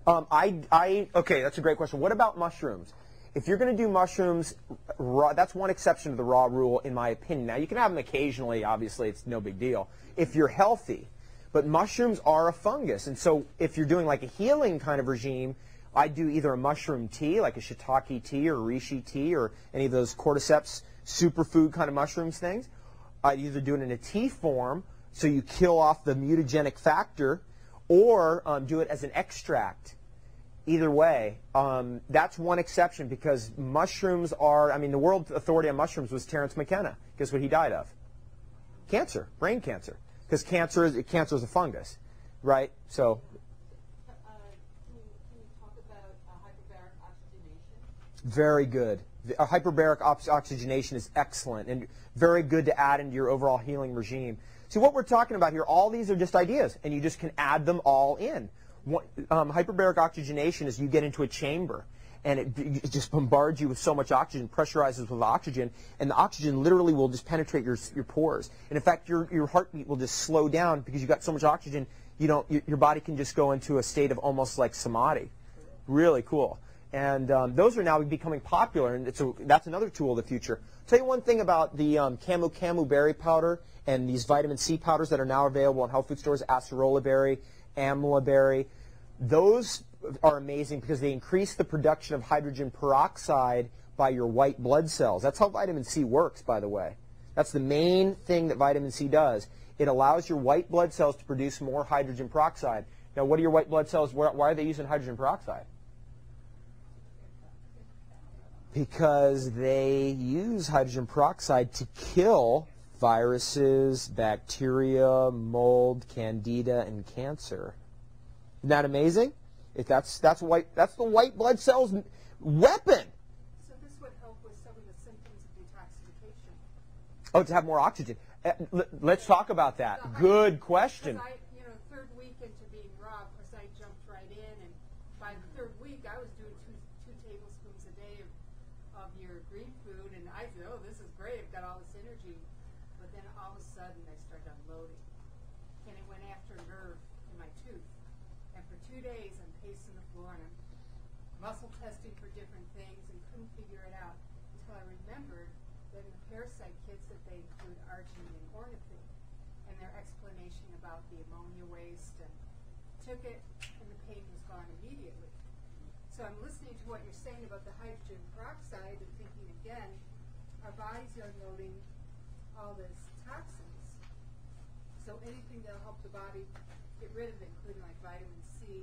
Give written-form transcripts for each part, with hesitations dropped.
Okay, that's a great question. What about mushrooms? If you're going to do mushrooms raw, that's one exception to the raw rule, in my opinion. Now, you can have them occasionally. Obviously, it's no big deal if you're healthy. But mushrooms are a fungus. And so if you're doing like a healing kind of regime, I do either a mushroom tea, like a shiitake tea or reishi tea or any of those cordyceps superfood kind of mushrooms things. I either do it in a tea form, so you kill off the mutagenic factor, or do it as an extract. Either way, that's one exception, because mushrooms are, I mean, the world authority on mushrooms was Terence McKenna. Guess what he died of? Cancer, brain cancer. Because cancer is a fungus, right? So. Can you talk about hyperbaric oxygenation? Very good. Hyperbaric oxygenation is excellent and very good to add into your overall healing regime. See, what we're talking about here, all these are just ideas, and you just can add them all in. Hyperbaric oxygenation is you get into a chamber, and it just bombards you with so much oxygen, pressurizes with oxygen, and the oxygen literally will just penetrate your pores. And in fact, your heartbeat will just slow down because you've got so much oxygen, your body can just go into a state of almost like samadhi. Really cool. And those are now becoming popular, and that's another tool of the future. I'll tell you one thing about the camu berry powder and these vitamin C powders that are now available in health food stores, acerola berry, amla berry. Those are amazing because they increase the production of hydrogen peroxide by your white blood cells. That's how vitamin C works, by the way. That's the main thing that vitamin C does. It allows your white blood cells to produce more hydrogen peroxide. Now, what are your white blood cells? Why are they using hydrogen peroxide? Because they use hydrogen peroxide to kill viruses, bacteria, mold, candida, and cancer. Isn't that amazing? If that's the white blood cell's weapon. So this would help with some of the symptoms of detoxification. Oh, to have more oxygen. Let's talk about that. Good question. Third week into being raw, of course, I jumped right in, and by the third week, I was doing two tablespoons a day of your green food, and I said, oh, this is great, I've got all this energy. But then all of a sudden, I started unloading, and it went after a nerve in my tooth. And for 2 days, I'm pacing the floor, and I'm muscle testing for different things, and couldn't figure it out until I remembered that in the parasite kits that they include arginine and ornithine, and their explanation about the ammonia waste, and took it, and the pain was gone immediately. So I'm listening to what you're saying about the hydrogen peroxide and thinking again, our bodies are unloading all this toxins. So anything that'll help the body get rid of it, including like vitamin C,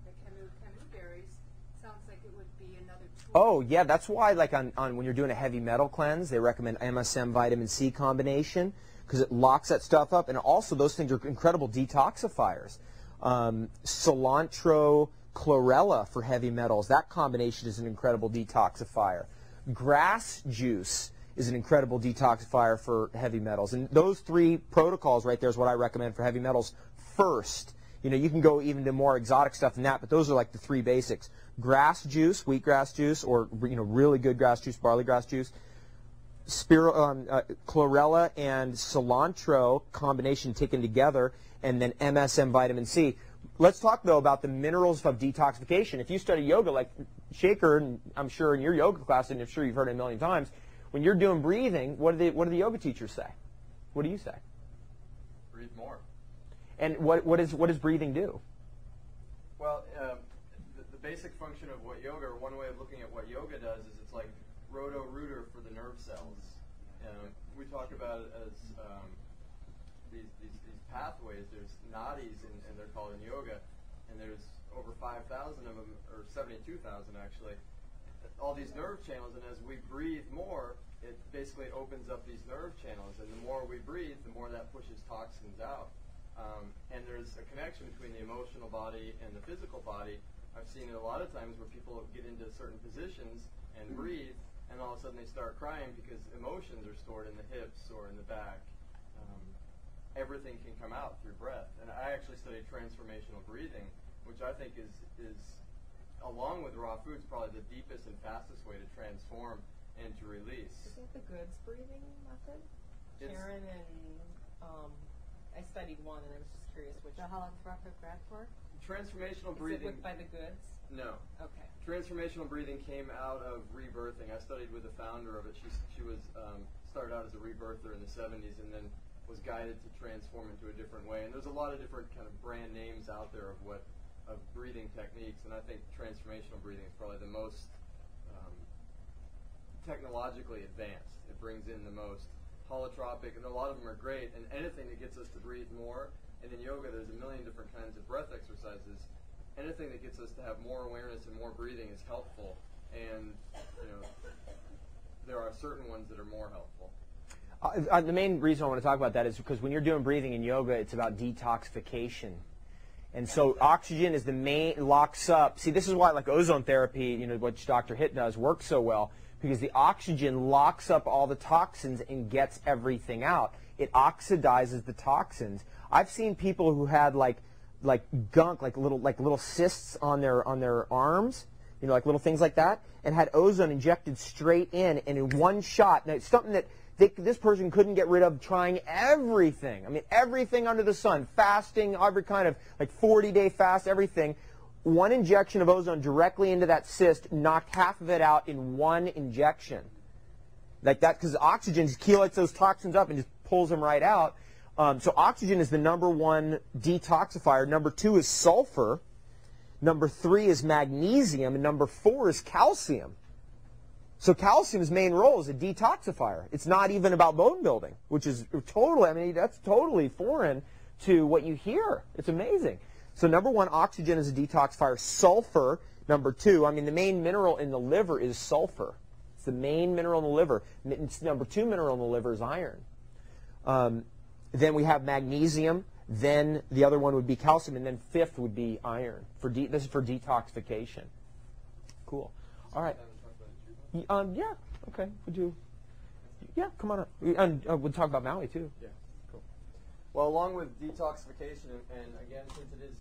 the camu berries, sounds like it would be another tool. Oh, yeah, that's why like on when you're doing a heavy metal cleanse, they recommend MSM vitamin C combination because it locks that stuff up. And also those things are incredible detoxifiers. Cilantro, chlorella for heavy metals, that combination is an incredible detoxifier. Grass juice is an incredible detoxifier for heavy metals. And those three protocols right there is what I recommend for heavy metals first. You can go even to more exotic stuff than that, but those are like the three basics. Grass juice, wheatgrass juice, or really good grass juice, barley grass juice, chlorella and cilantro combination taken together, and then MSM vitamin C. Let's talk, though, about the minerals of detoxification. If you study yoga like Shaker, and I'm sure in your yoga class, and I'm sure you've heard it a million times, when you're doing breathing, what do the yoga teachers say? What do you say? Breathe more. And what does breathing do? Well, the basic function of what yoga, or one way of looking at what yoga does, is it's like roto-rooter for the nerve cells. We talk about it as these pathways. There's nadis, and they're called in yoga, and there's over 5,000 of them, or 72,000 actually. All these nerve channels, and as we breathe more, it basically opens up these nerve channels, and the more we breathe, the more that pushes toxins out. And there's a connection between the emotional body and the physical body. I've seen it a lot of times where people get into certain positions and breathe, and all of a sudden they start crying because emotions are stored in the hips or in the back. Everything can come out through breath. And I actually studied transformational breathing, which I think is along with raw foods, probably the deepest and fastest way to transform and to release. Is that the goods breathing method? Karen and I studied one, and I was just curious which. The holotrophic breath work? transformational Is it breathing. with By the Goods? No. Okay. Transformational breathing came out of rebirthing. I studied with the founder of it. She was started out as a rebirther in the 70s and then was guided to transform into a different way. And there's a lot of different kind of brand names out there of breathing techniques, and I think transformational breathing is probably the most technologically advanced. It brings in the most holotropic, and a lot of them are great, and anything that gets us to breathe more. And in yoga, there's a million different kinds of breath exercises. Anything that gets us to have more awareness and more breathing is helpful, and there are certain ones that are more helpful. The main reason I want to talk about that is because when you're doing breathing in yoga, it's about detoxification. And so oxygen is the main, locks up. See, this is why like ozone therapy, which Dr. Hitt does, works so well, because the oxygen locks up all the toxins and gets everything out. It oxidizes the toxins. I've seen people who had like gunk, like little cysts on their arms, like little things like that, and had ozone injected straight in, and in one shot. Now, it's something that this person couldn't get rid of, trying everything. I mean, everything under the sun, fasting, every kind of like 40-day fast, everything. One injection of ozone directly into that cyst knocked half of it out in one injection. Like that, because oxygen just chelates those toxins up and just pulls them right out. So oxygen is the #1 detoxifier. Number 2 is sulfur. Number 3 is magnesium. And number 4 is calcium. So calcium's main role is a detoxifier. It's not even about bone building, which is totally, I mean, that's totally foreign to what you hear. It's amazing. So number 1, oxygen is a detoxifier. Sulfur, number 2. I mean, the main mineral in the liver is sulfur. It's the main mineral in the liver. Number 2 mineral in the liver is iron. Then we have magnesium. Then the other one would be calcium. And then 5th would be iron. This is for detoxification. Cool. All right. Yeah. Okay. Would you? Yeah. Come on up. And we'll talk about Maui too. Yeah. Cool. Well, along with detoxification, and again, since it is